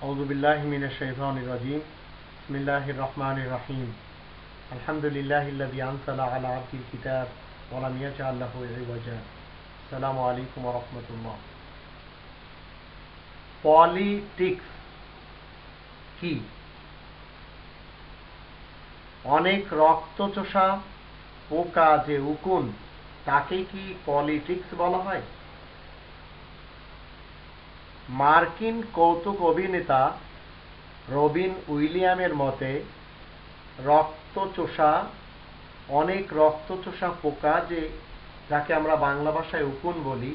أعوذ بالله من الشيطان الرجيم بسم الله الرحمن الرحيم الحمد لله الذي أنزل على عبده الكتاب ولم يجعل له عوجا السلام عليكم ورحمة الله politics কি? অনেক রক্তচোষা পোকা যে উকুন তাকে কি পলিটিক্স বলা হয়? মার্কিন কৌতুক অভিনেতা রবিন উইলিয়ামের মতে অনেক রক্তচোষা পোকা যাকে আমরা বাংলা ভাষায় উকুন বলি,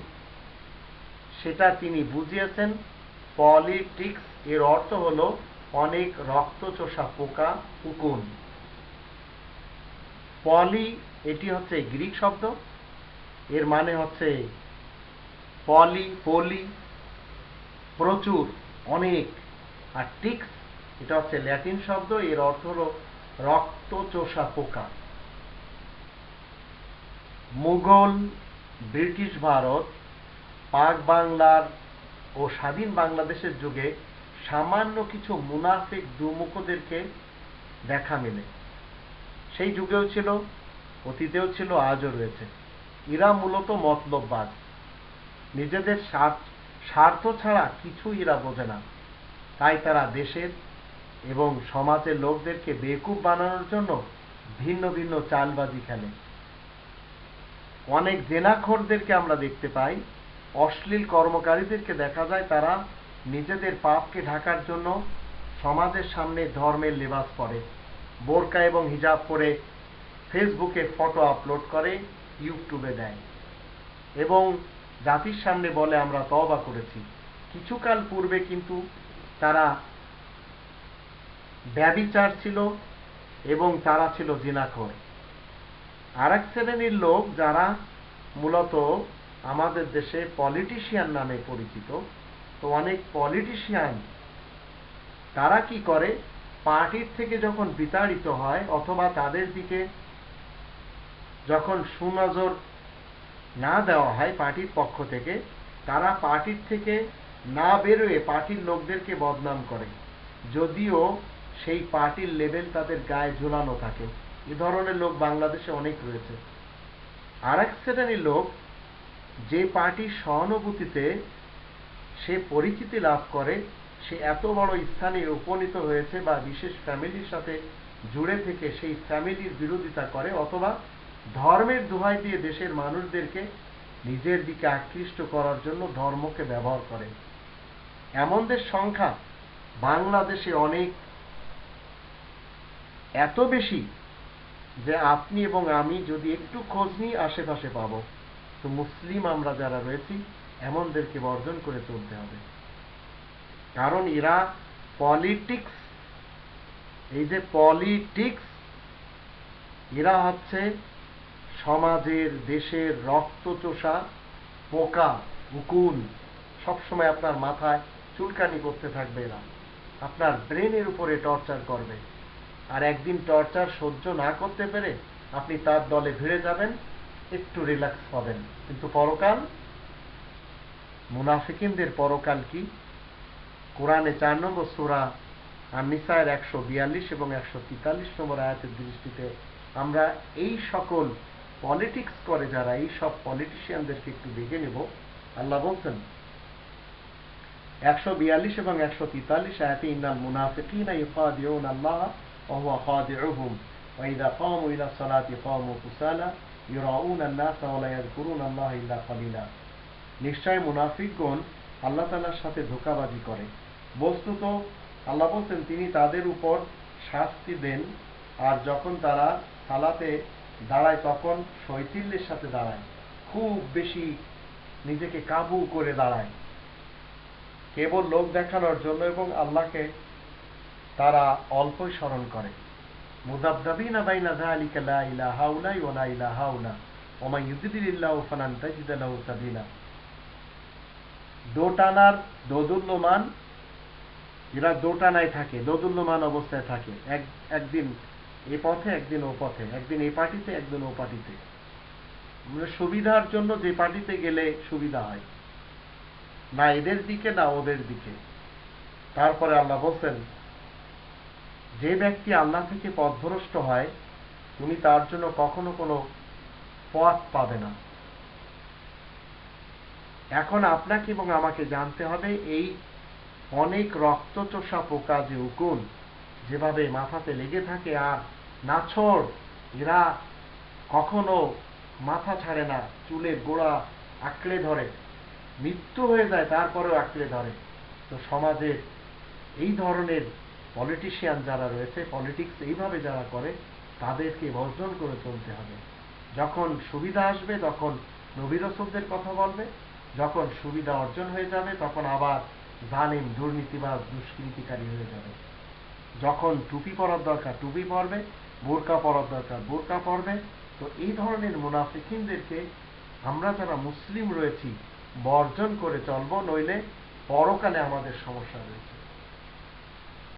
সেটা তিনি বুঝিয়েছেন পলিটিক্স এর অর্থ হল অনেক রক্তচোষা পোকা উকুন। এটি হচ্ছে গ্রিক শব্দ, এর মানে হচ্ছে পলি প্রচুর, অনেক, আর টিক্স এটা হচ্ছে ল্যাটিন শব্দ, এর অর্থ হল রক্তচোষা পোকা। মুঘল, ব্রিটিশ ভারত, পাক বাংলার ও স্বাধীন বাংলাদেশের যুগে সামান্য কিছু মুনাফিক দুমুখদেরকে দেখা মেলে। সেই যুগেও ছিল, অতীতেও ছিল, আজও রয়েছে। এরা মূলত মতলববাজ, নিজেদের স্বার্থ ছাড়া কিছুই এরা বোঝে না। তাই তারা দেশের এবং সমাজের লোকদেরকে বেকুব বানানোর জন্য ভিন্ন ভিন্ন চালবাজি খেলে। অনেক জেনাখোরদেরকে আমরা দেখতে পাই, অশ্লীল কর্মকারীদেরকে দেখা যায় তারা নিজেদের পাপকে ঢাকার জন্য সমাজের সামনে ধর্মের লেবাস পরে, বোরকা এবং হিজাব পরে ফেসবুকে ফটো আপলোড করে, ইউটিউবে দেয় এবং জাতির সামনে বলে আমরা তওবা করেছি। কিছুকাল পূর্বে কিন্তু তারা ব্যভিচার ছিল এবং তারা ছিল জিনাখোর। আর এক শ্রেণীর লোক যারা মূলত আমাদের দেশে পলিটিশিয়ান নামে পরিচিত। তো অনেক পলিটিশিয়ান তারা কি করে, পার্টির থেকে যখন বিতাড়িত হয় অথবা তাদের দিকে যখন সুনজর না দেওয়া হয় পার্টির পক্ষ থেকে, তারা পার্টির থেকে না বেরোয় পার্টির লোকদেরকে বদনাম করে, যদিও সেই পার্টির লেভেল তাদের গায়ে ঝুলানো থাকে। এ ধরনের লোক বাংলাদেশে অনেক রয়েছে। আর এক শ্রেণীর লোক যে পার্টির সহানুভূতিতে সে পরিচিতি লাভ করে, সে এত বড় স্থানে উপনীত হয়েছে বা বিশেষ ফ্যামিলির সাথে জুড়ে থেকে সেই ফ্যামিলির বিরোধিতা করে অথবা ধর্মের দোহাই দিয়ে দেশের মানুষদেরকে নিজের দিকে আকৃষ্ট করার জন্য ধর্মকে ব্যবহার করে। এমনদের সংখ্যা বাংলাদেশে অনেক, এত বেশি যে আপনি এবং আমি যদি একটু খোঁজ নিই আশেপাশে পাবো। তো মুসলিম আমরা যারা রয়েছি এমনদেরকে বর্জন করে চলতে হবে, কারণ এরা পলিটিক্স, এই যে পলিটিক্স, এরা হচ্ছে সমাজের, দেশের রক্তচোষা পোকা উকুন। সবসময় আপনার মাথায় চুলকানি করতে থাকবে এরা, আপনার ব্রেনের উপরে টর্চার করবে। আর একদিন টর্চার সহ্য না করতে পেরে আপনি তার দলে ভিড়ে যাবেন, একটু রিল্যাক্স পাবেন। কিন্তু পরকাল, মুনাফিকিনদের পরকাল কি? কোরআনে 4 নম্বর সূরা আন-নিসায়ের 142 এবং 143 নম্বর আয়াতের দৃষ্টিতে আমরা এই সকল পলিটিক্স করে যারা, এই সব পলিটিশিয়ানদেরকে একটু দেখে নেব। আল্লাহ বলছেন 142 এবং 143 আয়াতে, ইন্নাল মুনাফিকিনা ইউখাদিউনা আল্লাহ ওয়া হুয়া খাদিউহুম ওয়া ইযা কামু ইলা সালাতি কামু কুসালা ইউরাউনা আন-নাসা ওয়া লা ইয়াযকুরুনা আল্লাহ ইল্লা কালিলা। নিশ্চয় মুনাফিকগণ আল্লাহ তাআলার সাথে ধোঁকাবাজি করে। বস্তুত আল্লাহ বলছেন তিনি তাদের উপর শাস্তি দেন, আর যখন তারা সালাতে দাঁড়ায় তখন শৈথিল্যের সাথে দাঁড়ায়, খুব বেশি নিজেকে কাবু করে দাঁড়ায় কেবল লোক দেখানোর জন্য, এবং আল্লাহকে তারা অল্পই স্মরণ করে। মুযাবযাবিনা বাইনা যালিকা লা ইলাহা ইল্লা ওয়া লা ইলাহা ইল্লা ওয়া মান ইউযলিলিল্লাহু ফালান তাজিদা লাহু সাবিলা। দোটানার দোদুল্যমান, এরা দোটানায় থাকে, দোদুল্যমান অবস্থায় থাকে, একদিন এ পথে একদিন ও পথে, একদিন এই পার্টিতে একদিন ও পার্টিতে। সুবিধার জন্য যে পার্টিতে গেলে সুবিধা হয়, না এদের দিকে না ওদের দিকে। তারপরে আল্লাহ বলছেন, যে ব্যক্তি আল্লাহ থেকে পথভ্রষ্ট হয় তুমি তার জন্য কখনো কোনো পথ পাবে না। এখন আপনাকে এবং আমাকে জানতে হবে, এই অনেক রক্তচোষা পোকা যে উকুন যেভাবে মাথাতে লেগে থাকে আর নাছোড়, এরা কখনো মাথা ছাড়ে না, চুলের গোড়া আঁকড়ে ধরে, মৃত্যু হয়ে যায় তারপরেও আঁকড়ে ধরে। তো সমাজে এই ধরনের পলিটিশিয়ান যারা রয়েছে, পলিটিক্স এইভাবে যারা করে, তাদেরকে বর্জন করে চলতে হবে। যখন সুবিধা আসবে তখন নবী রাসূলদের কথা বলবে, যখন সুবিধা অর্জন হয়ে যাবে তখন আবার জালিম, দুর্নীতিবাজ, দুষ্কৃতিকারী হয়ে যাবে। যখন টুপি পরার দরকার টুপি পরবে, বোরকা পরার দরকার বোরকা পরবে। তো এই ধরনের মুনাফিকিনদেরকে আমরা যারা মুসলিম রয়েছি বর্জন করে চলবো, নইলে পরকালে আমাদের সমস্যা রয়েছে।